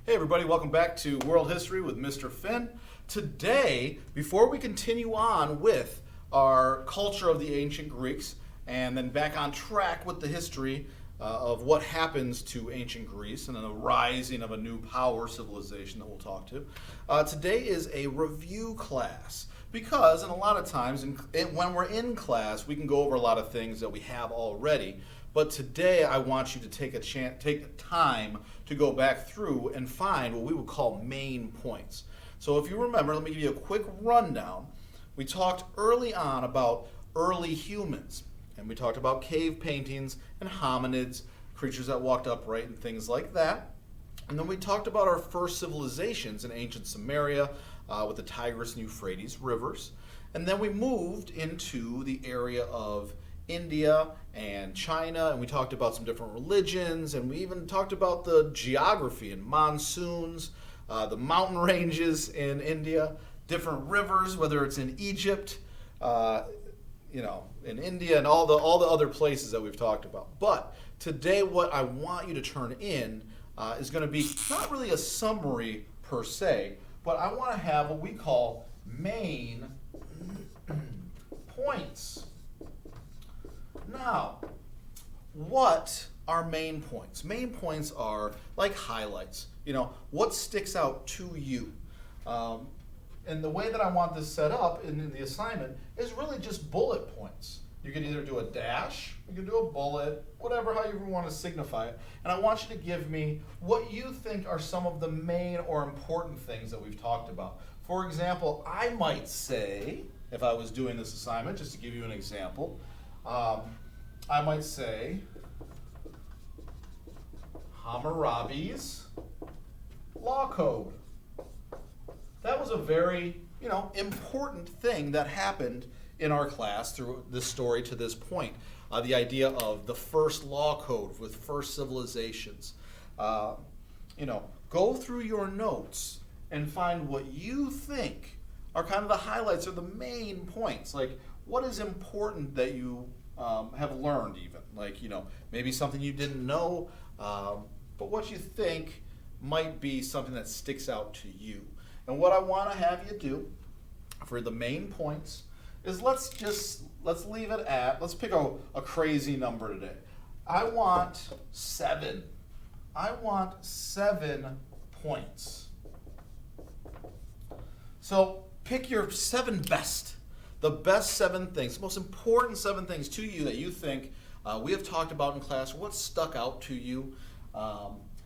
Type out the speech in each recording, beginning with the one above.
Hey everybody, welcome back to World History with Mr. Finn. Today, before we continue on with our culture of the ancient Greeks and then back on track with the history of what happens to ancient Greece and then the rising of a new power civilization that we'll talk to, today is a review class. Because, and a lot of times, when we're in class, we can go over a lot of things that we have already. But today, I want you to take the time to go back through and find what we would call main points. So if you remember, let me give you a quick rundown. We talked early on about early humans, and we talked about cave paintings and hominids, creatures that walked upright and things like that. And then we talked about our first civilizations in ancient Samaria, with the Tigris and Euphrates rivers. And then we moved into the area of India and China, and we talked about some different religions, and we even talked about the geography and monsoons, the mountain ranges in India, different rivers, whether it's in Egypt, in India, and all the other places that we've talked about. But today what I want you to turn in is going to be not really a summary per se, but I want to have what we call main points. Now, what are main points? Main points are like highlights. What sticks out to you? And the way that I want this set up in the assignment is really just bullet points. You can either do a dash, you can do a bullet, whatever, how you want to signify it. And I want you to give me what you think are some of the main or important things that we've talked about. For example, I might say, if I was doing this assignment, just to give you an example, I might say Hammurabi's Law Code. That was a very, important thing that happened in our class through this story to this point. The idea of the first law code with first civilizations. Go through your notes and find what you think are kind of the highlights or the main points. Like, what is important that you have learned even? Like, maybe something you didn't know, but what you think might be something that sticks out to you. And what I want to have you do for the main points is let's leave it at, let's pick a crazy number today. I want 7. I want 7 points. So pick your 7 best, the best 7 things, the most important 7 things to you that you think we have talked about in class, what stuck out to you.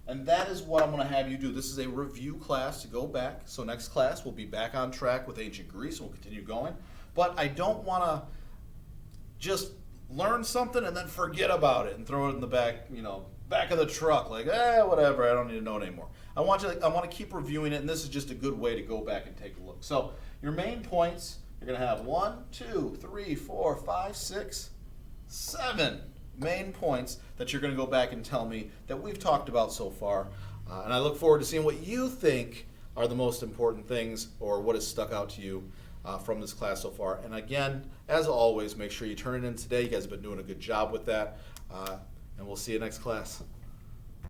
And that is what I'm going to have you do. This is a review class to go back. So next class, we'll be back on track with ancient Greece. We'll continue going. But I don't want to just learn something and then forget about it and throw it in the back of the truck. Like, whatever, I don't need to know it anymore. I want to keep reviewing it, and this is just a good way to go back and take a look. So your main points, you're going to have 1, 2, 3, 4, 5, 6, 7 main points that you're going to go back and tell me that we've talked about so far. And I look forward to seeing what you think are the most important things or what has stuck out to you from this class so far. And again, as always, make sure you turn it in today. You guys have been doing a good job with that. And we'll see you next class.